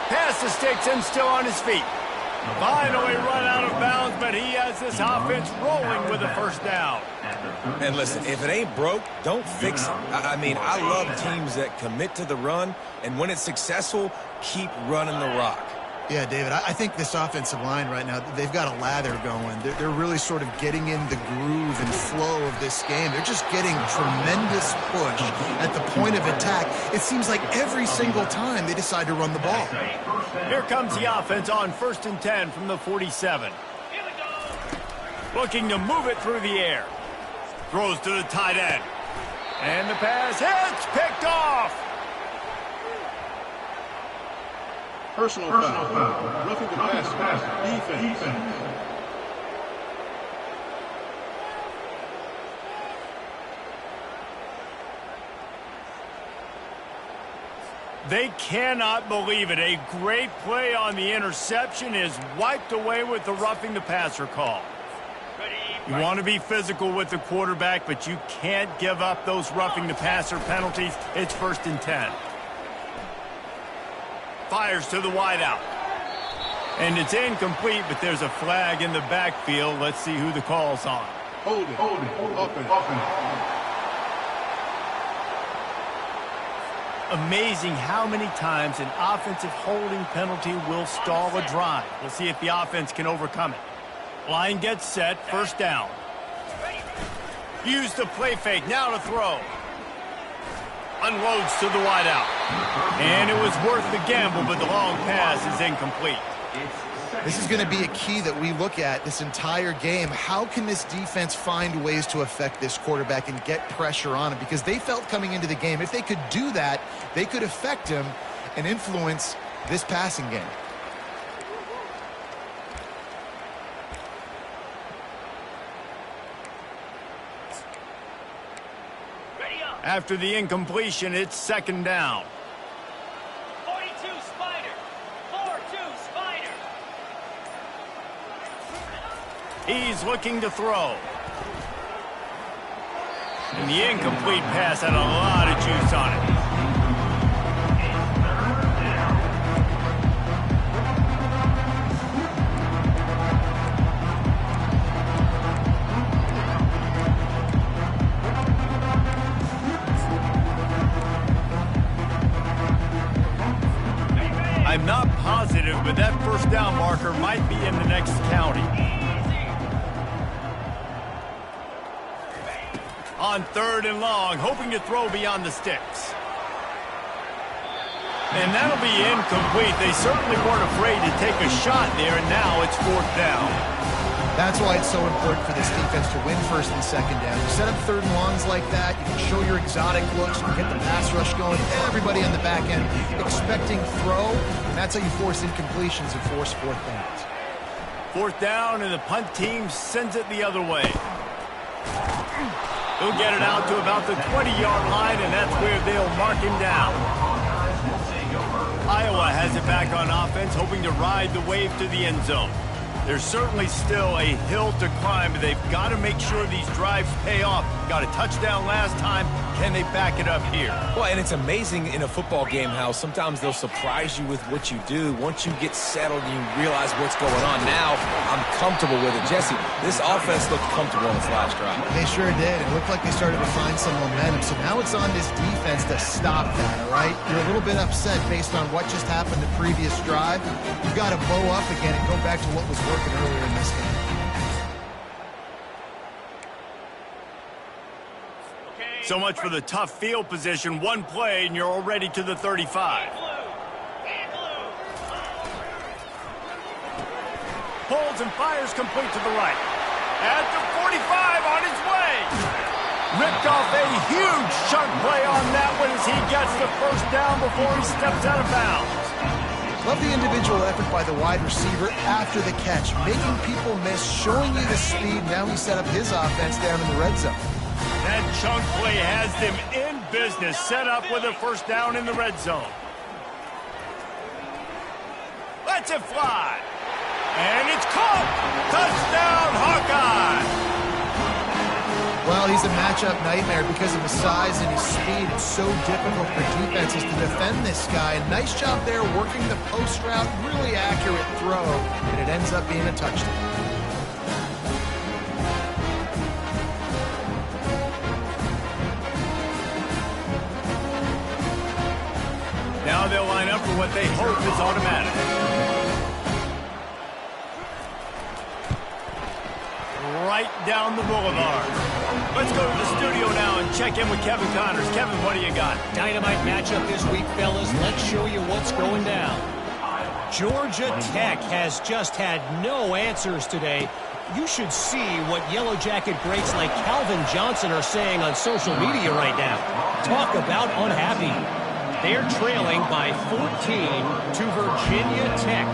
Past the sticks and still on his feet. Finally run out of bounds, but he has this offense rolling with a first down. And listen, if it ain't broke, don't fix it. I mean, I love teams that commit to the run, and when it's successful, keep running the rock. Yeah, David, I think this offensive line right now, they've got a lather going. They're really sort of getting in the groove and flow of this game. They're just getting tremendous push at the point of attack. It seems like every single time they decide to run the ball. Here comes the offense on 1st and 10 from the 47. Looking to move it through the air. Throws to the tight end. And the pass hits, picked off. Personal foul. Roughing the passer. Defense. They cannot believe it. A great play on the interception is wiped away with the roughing the passer call. You want to be physical with the quarterback, but you can't give up those roughing the passer penalties. It's 1st and 10. Fires to the wideout. And it's incomplete, but there's a flag in the backfield. Let's see who the call's on. Hold it. Offense. Amazing how many times an offensive holding penalty will stall a drive. We'll see if the offense can overcome it. Line gets set, 1st down. Use the play fake, now to throw. Unloads to the wideout. And it was worth the gamble, but the long pass is incomplete. This is going to be a key that we look at this entire game. How can this defense find ways to affect this quarterback and get pressure on him? Because they felt coming into the game, if they could do that, they could affect him and influence this passing game. After the incompletion, it's 2nd down. 42 Spider. 4-2 Spider. He's looking to throw. And the incomplete pass had a lot of juice on it. I'm not positive, but that 1st down marker might be in the next county. On 3rd and long, hoping to throw beyond the sticks. And that'll be incomplete. They certainly weren't afraid to take a shot there, and now it's 4th down. That's why it's so important for this defense to win 1st and 2nd down. You set up 3rd and longs like that, you can show your exotic looks, you can get the pass rush going, everybody on the back end expecting throw, and that's how you force incompletions and force 4th downs. 4th down, and the punt team sends it the other way. He'll get it out to about the 20-yard line, and that's where they'll mark him down. Iowa has it back on offense, hoping to ride the wave to the end zone. There's certainly still a hill to climb, but they've got to make sure these drives pay off. Got a touchdown last time. Can they back it up here? Well, and it's amazing in a football game how sometimes they'll surprise you with what you do. Once you get settled and you realize what's going on, now I'm comfortable with it. Jesse, this offense looked comfortable on this last drive. They sure did. It looked like they started to find some momentum. So now it's on this defense to stop that, all right? You're a little bit upset based on what just happened the previous drive. You've got to bow up again and go back to what was working earlier in this game. So much for the tough field position. One play, and you're already to the 35. Pulls and fires complete to the right. At the 45 on his way. Ripped off a huge chunk play on that one as he gets the 1st down before he steps out of bounds. Love the individual effort by the wide receiver after the catch, making people miss, showing you the speed. Now he set up his offense down in the red zone. That chunk play has them in business, set up with a 1st down in the red zone. Lets it fly. And it's caught. Touchdown, Hawkeye. Well, Well, he's a matchup nightmare because of his size and his speed. It's so difficult for defenses to defend this guy. Nice job there working the post route, really accurate throw, and it ends up being a touchdown. Now they'll line up for what they hope is automatic. Right down the boulevard. Let's go to the studio now and check in with Kevin Connors. Kevin, what do you got? Dynamite matchup this week, fellas. Let's show you what's going down. Georgia Tech has just had no answers today. You should see what Yellow Jacket greats like Calvin Johnson are saying on social media right now. Talk about unhappy. They're trailing by 14 to Virginia Tech.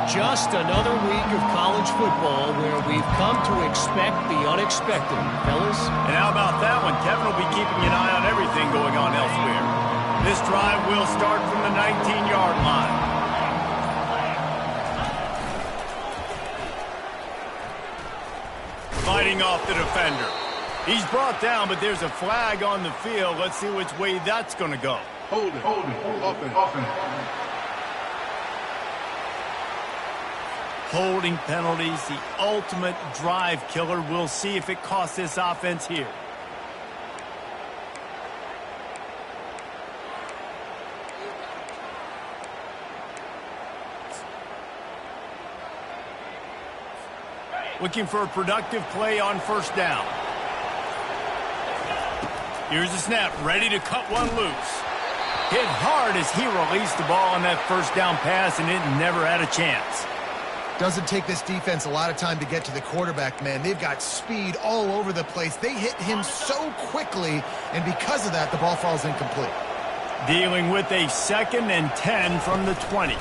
Just another week of college football where we've come to expect the unexpected, fellas. And how about that one? Kevin will be keeping an eye on everything going on elsewhere. This drive will start from the 19-yard line. Fighting off the defender. He's brought down, but there's a flag on the field. Let's see which way that's going to go. Hold it. Offense. Holding penalties, the ultimate drive killer. We'll see if it costs this offense here. Looking for a productive play on first down. Here's the snap, ready to cut one loose. Hit hard as he released the ball on that first down pass, and it never had a chance. Doesn't take this defense a lot of time to get to the quarterback, man. They've got speed all over the place. They hit him so quickly, and because of that, the ball falls incomplete. Dealing with a 2nd and 10 from the 20.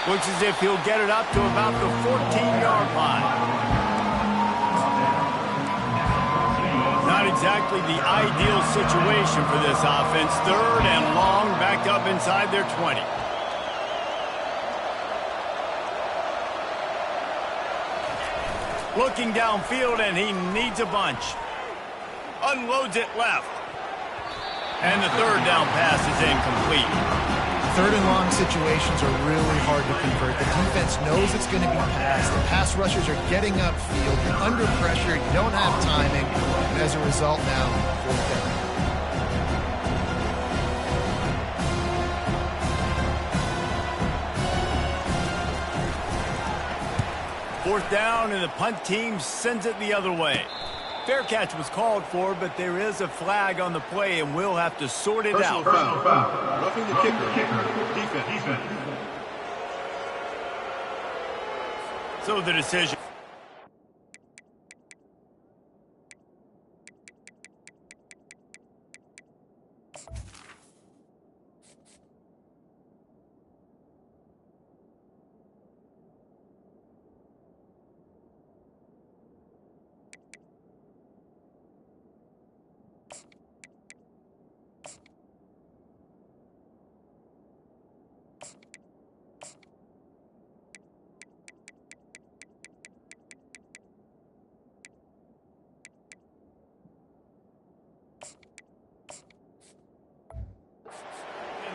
Looks as if he'll get it up to about the 14-yard line. Not exactly the ideal situation for this offense. 3rd and long, back up inside their 20. Looking downfield, and he needs a bunch. Unloads it left. And the 3rd down pass is incomplete. 3rd and long situations are really hard to convert. The defense knows it's going to be passed. The pass rushers are getting upfield. You're under pressure. You don't have timing. And as a result now, 4th down. Fourth down, and the punt team sends it the other way. Fair catch was called for, but there is a flag on the play, and we'll have to sort it out. Personal foul. Roughing the kicker. Defense. So the decision.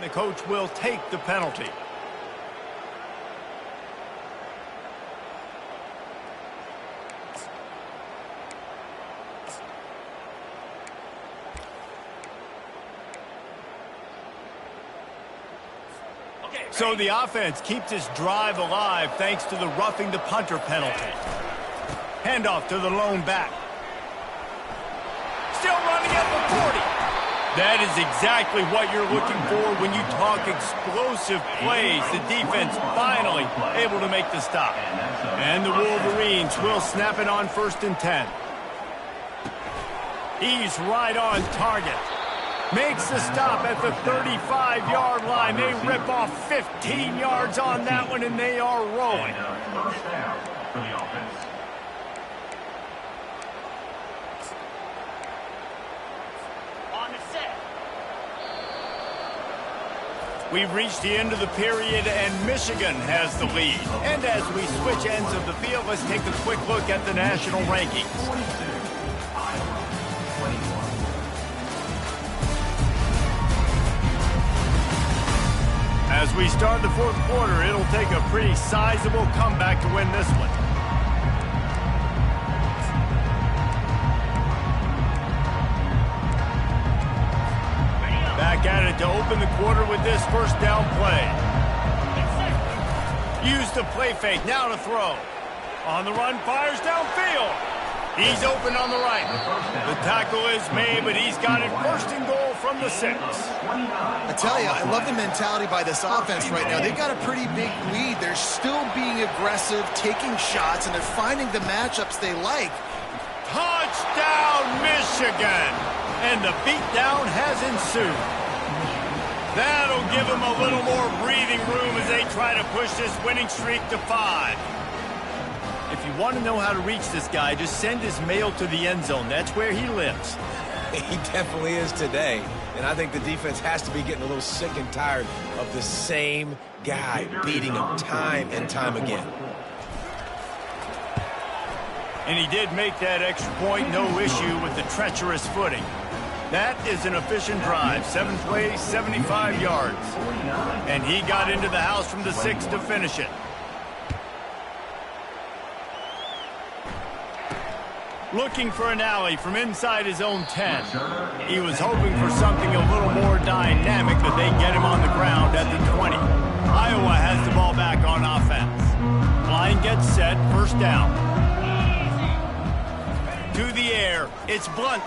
The coach will take the penalty. So the offense keeps this drive alive thanks to the roughing the punter penalty. Handoff to the lone back. Still running at the 40. That is exactly what you're looking for when you talk explosive plays. The defense finally able to make the stop. And the Wolverines will snap it on 1st and 10. He's right on target. Makes the stop at the 35-yard line. They rip off 15 yards on that one, and they are rolling. First down for the offense. We've reached the end of the period, and Michigan has the lead. And as we switch ends of the field, let's take a quick look at the national rankings. As we start the fourth quarter, it'll take a pretty sizable comeback to win this one. Back at it to open the quarter with this first down play. Use the play fake, now to throw. On the run, fires downfield. He's open on the right. The tackle is made, but he's got it first and goal from the 6. I tell you, I love the mentality by this offense right now. They've got a pretty big lead. They're still being aggressive, taking shots, and they're finding the matchups they like. Touchdown, Michigan! And the beatdown has ensued. That'll give them a little more breathing room as they try to push this winning streak to 5. If you want to know how to reach this guy, just send his mail to the end zone. That's where he lives. He definitely is today. And I think the defense has to be getting a little sick and tired of the same guy beating him time and time again. And he did make that extra point, no issue with the treacherous footing. That is an efficient drive. 7 plays, 75 yards. And he got into the house from the 6 to finish it. Looking for an alley from inside his own 10. He was hoping for something a little more dynamic, but they get him on the ground at the 20. Iowa has the ball back on offense. Line gets set, first down. To the air, it's Blunt.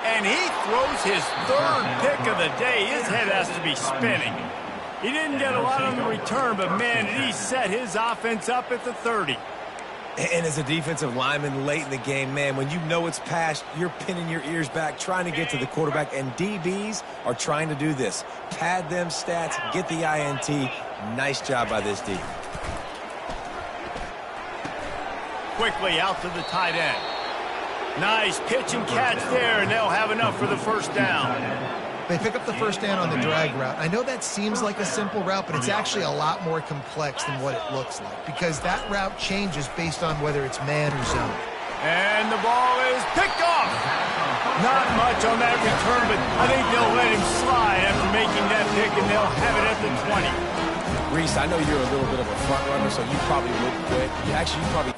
And he throws his 3rd pick of the day. His head has to be spinning. He didn't get a lot on the return, but man, did he set his offense up at the 30. And as a defensive lineman late in the game, man, when you know it's past, you're pinning your ears back, trying to get to the quarterback, and DBs are trying to do this. Pad them stats, get the INT. Nice job by this D. Quickly out to the tight end. Nice pitch and catch there, and they'll have enough for the first down. They pick up the first down on the drag route. I know that seems like a simple route, but it's actually a lot more complex than what it looks like because that route changes based on whether it's man or zone. And the ball is picked off. Not much on that return, but I think they'll let him slide after making that pick, and they'll have it at the 20. Reese, I know you're a little bit of a front runner, so you probably would quit. Actually, you probably...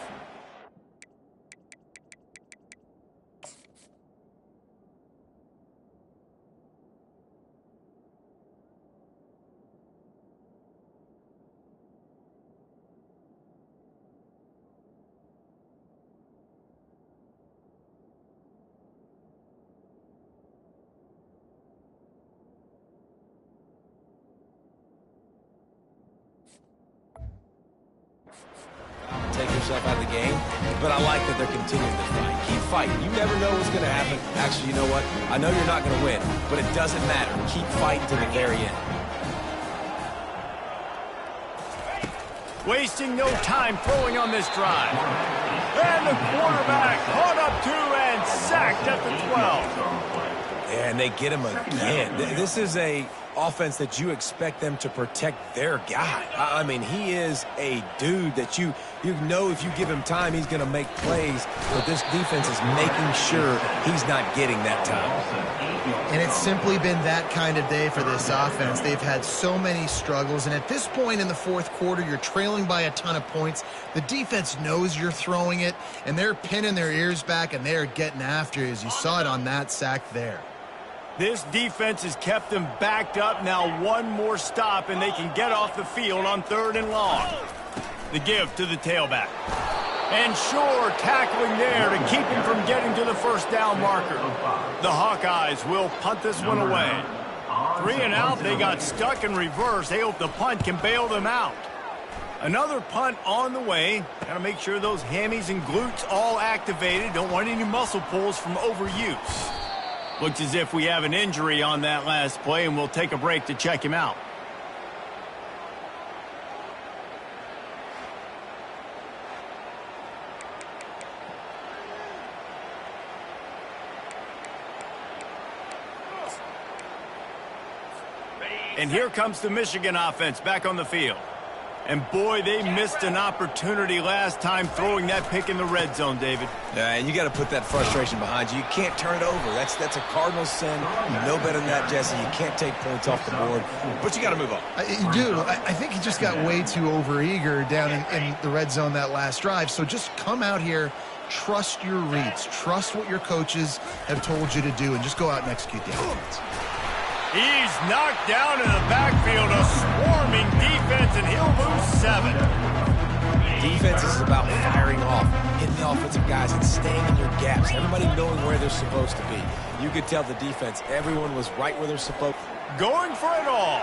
take yourself out of the game, but I like that they're continuing to fight. Keep fighting. You never know what's going to happen. Actually, you know what? I know you're not going to win, but it doesn't matter. Keep fighting to the very end. Wasting no time throwing on this drive. And the quarterback caught up to and sacked at the 12. And they get him again. This is a offense that you expect them to protect their guy. I mean, he is a dude that you know if you give him time, he's going to make plays, but this defense is making sure he's not getting that time. And it's simply been that kind of day for this offense. They've had so many struggles, and at this point in the fourth quarter, you're trailing by a ton of points. The defense knows you're throwing it, and they're pinning their ears back, and they're getting after you, as you saw it on that sack there. This defense has kept them backed up. Now one more stop, and they can get off the field on 3rd and long. The give to the tailback. And Shore tackling there to keep him from getting to the first down marker. The Hawkeyes will punt this one away. 3 and out, they got stuck in reverse. They hope the punt can bail them out. Another punt on the way. Got to make sure those hammies and glutes all activated. Don't want any muscle pulls from overuse. Looks as if we have an injury on that last play, and we'll take a break to check him out. And here comes the Michigan offense back on the field. And boy, they missed an opportunity last time throwing that pick in the red zone, David. Yeah, and you got to put that frustration behind you. You can't turn it over. That's a Cardinal sin. You know better than that, Jesse. You can't take points off the board, but you got to move on. You do. I think he just got way too overeager down in the red zone that last drive. So just come out here, trust your reads, trust what your coaches have told you to do, and just go out and execute the offense. He's knocked down in the backfield, a swarming defense, and he'll lose 7. Defense is about firing off, hitting the offensive guys, and staying in your gaps. Everybody knowing where they're supposed to be. You could tell the defense, everyone was right where they're supposed to. Going for it all.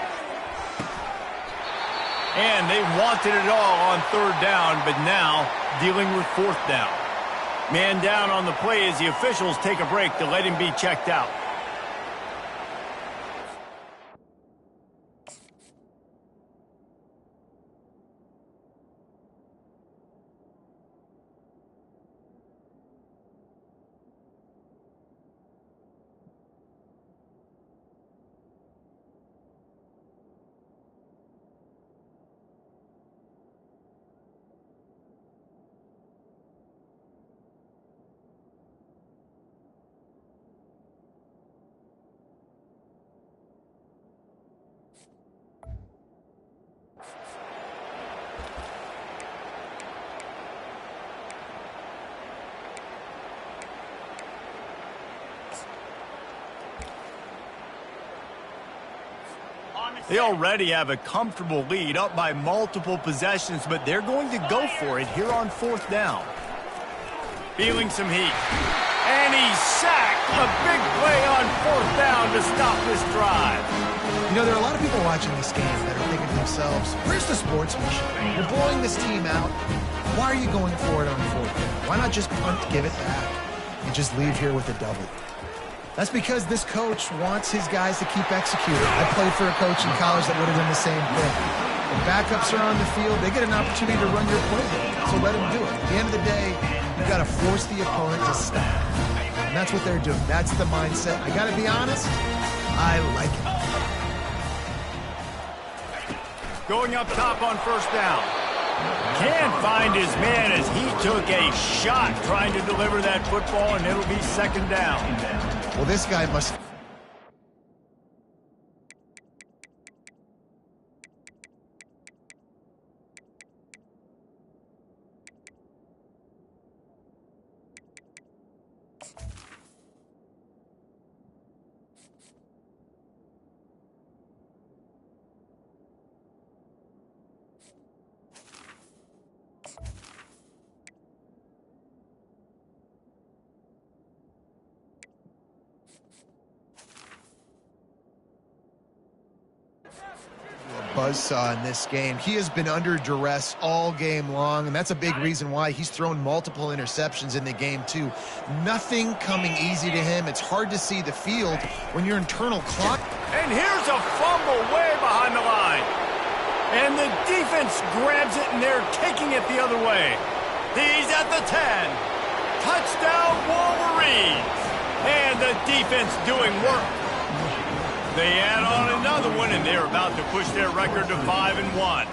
And they wanted it all on 3rd down, but now dealing with 4th down. Man down on the play as the officials take a break to let him be checked out. They already have a comfortable lead, up by multiple possessions, but they're going to go for it here on 4th down. Feeling some heat. And he's sacked. A big play on 4th down to stop this drive. You know, there are a lot of people watching this game that are thinking to themselves, where's the sportsmanship? You're blowing this team out. Why are you going for it on 4th down? Why not just punt, give it back, and just leave here with a double? That's because this coach wants his guys to keep executing. I played for a coach in college that would have done the same thing. When backups are on the field, they get an opportunity to run your playbook, so let them do it. At the end of the day, you got to force the opponent to stop. And that's what they're doing. That's the mindset. I got to be honest, I like it. Going up top on 1st down. Can't find his man as he took a shot trying to deliver that football, and it'll be 2nd down. Well, this guy must... buzzsaw in this game. He has been under duress all game long, and that's a big reason why he's thrown multiple interceptions in the game too. Nothing coming easy to him. It's hard to see the field when your internal clock. And here's a fumble way behind the line. And the defense grabs it, and they're taking it the other way. He's at the 10. Touchdown, Wolverines. And the defense doing work. They add on another one, and they're about to push their record to 5-1.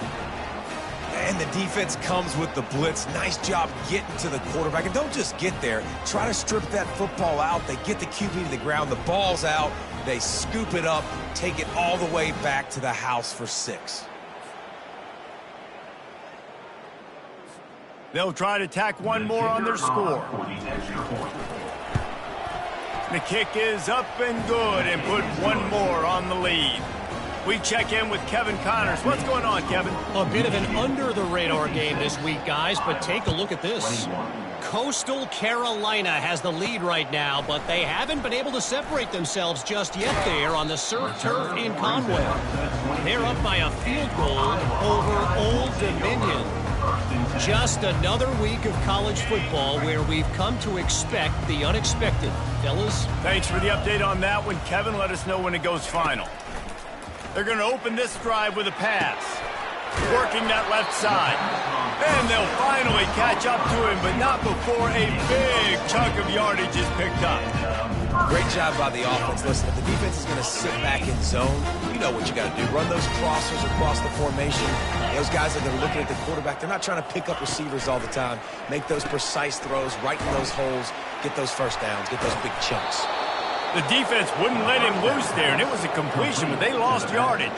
And the defense comes with the blitz. Nice job getting to the quarterback. And don't just get there. Try to strip that football out. They get the QB to the ground. The ball's out. They scoop it up, take it all the way back to the house for 6. They'll try to tack one more on their score. The kick is up and good and put one more on the lead. We check in with Kevin Connors. What's going on, Kevin? A bit of an under-the-radar game this week, guys, but take a look at this. Coastal Carolina has the lead right now, but they haven't been able to separate themselves just yet there on the surf turf in Conway. They're up by a field goal over Old Dominion. Just another week of college football where we've come to expect the unexpected. Fellas? Thanks for the update on that one, Kevin. Let us know when it goes final. They're going to open this drive with a pass. Working that left side. And they'll finally catch up to him, but not before a big chunk of yardage is picked up. Great job by the offense. Listen, if the defense is going to sit back in zone, you know what you got to do. Run those crossers across the formation. Those guys are going to look at the quarterback. They're not trying to pick up receivers all the time. Make those precise throws right in those holes. Get those first downs. Get those big chunks. The defense wouldn't let him loose there, and it was a completion, but they lost yardage.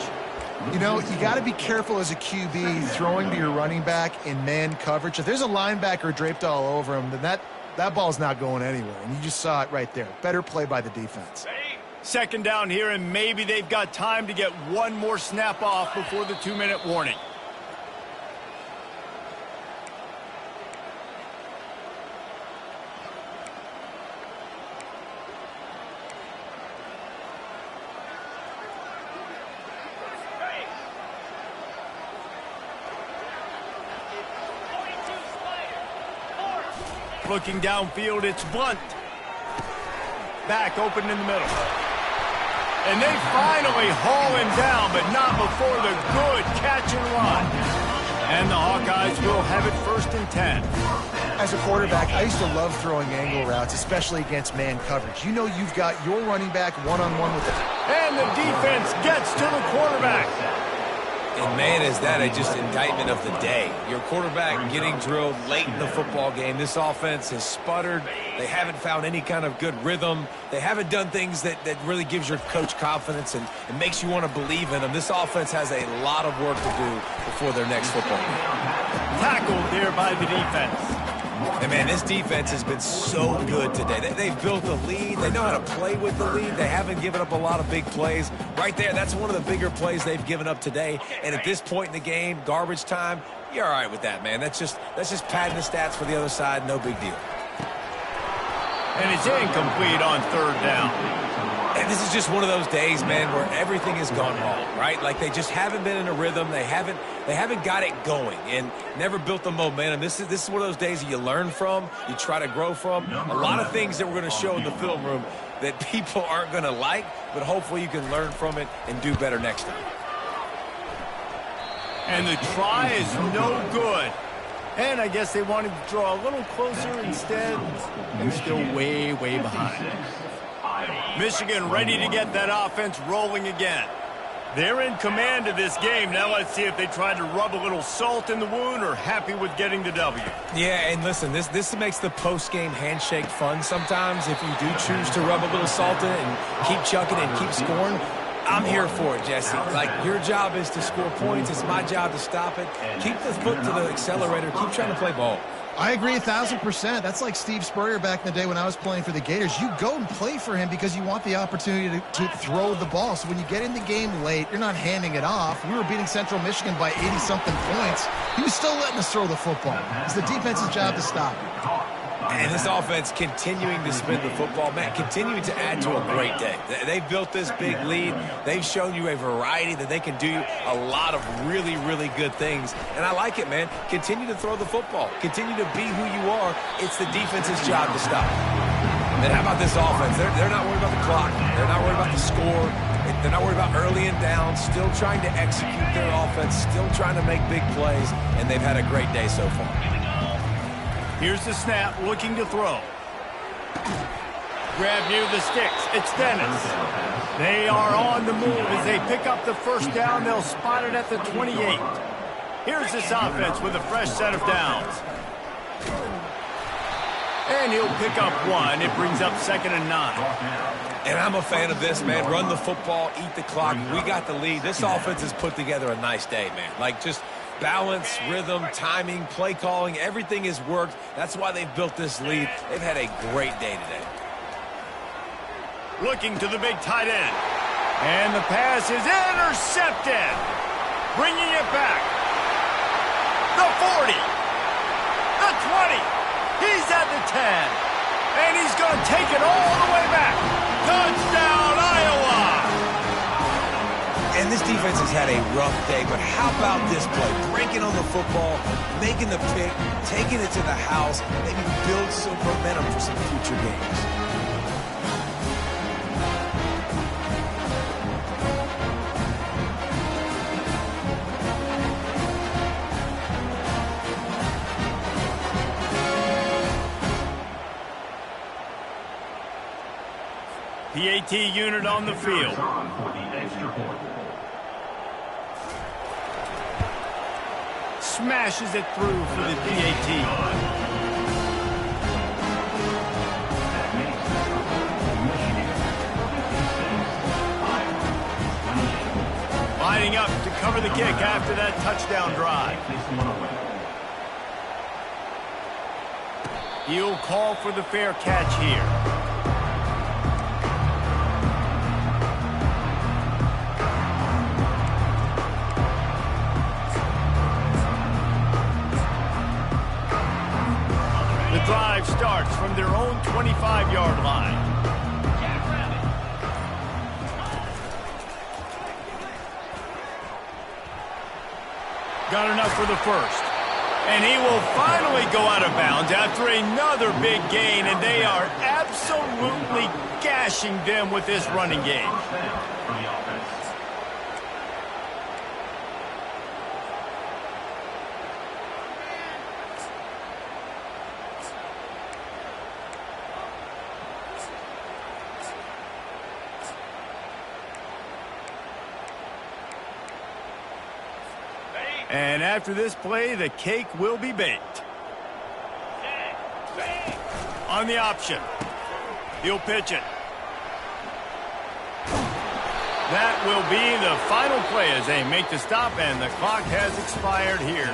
You know, you got to be careful as a QB throwing to your running back in man coverage. If there's a linebacker draped all over him, then that ball's not going anywhere, and you just saw it right there. Better play by the defense. Second down here, and maybe they've got time to get one more snap off before the 2-minute warning. Looking downfield, it's Blunt. Back open in the middle. And they finally haul him down, but not before the good catch and run. And the Hawkeyes will have it 1st and 10. As a quarterback, I used to love throwing angle routes, especially against man coverage. You know you've got your running back one-on-one with it. And the defense gets to the quarterback. And, man, is that just indictment of the day. Your quarterback getting drilled late in the football game. This offense has sputtered. They haven't found any kind of good rhythm. They haven't done things that really gives your coach confidence and makes you want to believe in them. This offense has a lot of work to do before their next football game. Tackled there by the defense. And, man, this defense has been so good today. They've built a lead. They know how to play with the lead. They haven't given up a lot of big plays. Right there, that's one of the bigger plays they've given up today. And at this point in the game, garbage time, you're all right with that, man. That's just padding the stats for the other side. No big deal. And it's incomplete on 3rd down. And this is just one of those days, man, where everything has gone wrong, right? Like they just haven't been in a rhythm. They haven't got it going and never built the momentum. This is one of those days that you learn from, you try to grow from. A lot of things that we're going to show in the film room that people aren't going to like, but hopefully you can learn from it and do better next time. And the try is no good. And I guess they wanted to draw a little closer instead. They're still way, way behind. Michigan ready to get that offense rolling again. They're in command of this game. Now let's see if they try to rub a little salt in the wound or happy with getting the W. Yeah, and listen, this makes the post-game handshake fun sometimes. If you do choose to rub a little salt in it and keep chucking and keep scoring, I'm here for it, Jesse. Like, your job is to score points. It's my job to stop it. Keep the foot to the accelerator. Keep trying to play ball. I agree 1,000%. That's like Steve Spurrier back in the day when I was playing for the Gators. You go and play for him because you want the opportunity to throw the ball. So when you get in the game late, you're not handing it off. We were beating Central Michigan by 80-something points. He was still letting us throw the football. It's the defense's job to stop it. And this offense continuing to spin the football, man, continuing to add to a great day. They've built this big lead. They've shown you a variety that they can do a lot of really, really good things. And I like it, man. Continue to throw the football. Continue to be who you are. It's the defense's job to stop. And how about this offense? They're not worried about the clock. They're not worried about the score. They're not worried about early and down. Still trying to execute their offense. Still trying to make big plays. And they've had a great day so far. Here's the snap, looking to throw. Grab near the sticks. It's Dennis. They are on the move as they pick up the 1st down. They'll spot it at the 28. Here's this offense with a fresh set of downs. And he'll pick up 1. It brings up 2nd and 9. And I'm a fan of this, man. Run the football, eat the clock. We got the lead. This offense has put together a nice day, man. Like, just balance, rhythm, timing, play calling, everything has worked. That's why they've built this lead. They've had a great day today. Looking to the big tight end. And the pass is intercepted. Bringing it back. The 40. The 20. He's at the 10. And he's going to take it all the way back. Touchdown, Iowa. And this defense has had a rough day, but how about this play? Breaking on the football, making the pick, taking it to the house, maybe build some momentum for some future games. PAT unit on the field. On for the extra point. Smashes it through for the PAT. Lining up to cover the kick after that touchdown drive. He'll call for the fair catch here. The drive starts from their own 25-yard line. Got enough for the first. And he will finally go out of bounds after another big gain, and they are absolutely gashing them with this running game. And after this play, the cake will be baked. On the option. He'll pitch it. That will be the final play as they make the stop, and the clock has expired here.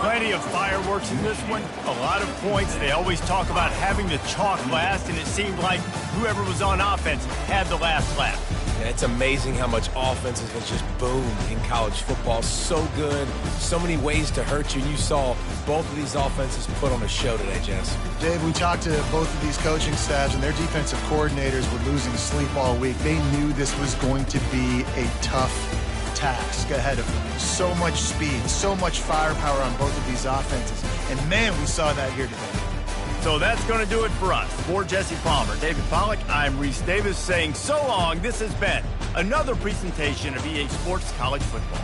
Plenty of fireworks in this one. A lot of points. They always talk about having the chalk last, and it seemed like whoever was on offense had the last lap. Yeah, it's amazing how much offense has just boomed in college football. So good, so many ways to hurt you. And you saw both of these offenses put on a show today, Jess. Dave, we talked to both of these coaching staffs, and their defensive coordinators were losing sleep all week. They knew this was going to be a tough task ahead of them. So much speed, so much firepower on both of these offenses. And, man, we saw that here today. So that's going to do it for us. For Jesse Palmer, David Pollack, I'm Reese Davis saying so long. This has been another presentation of EA Sports College Football.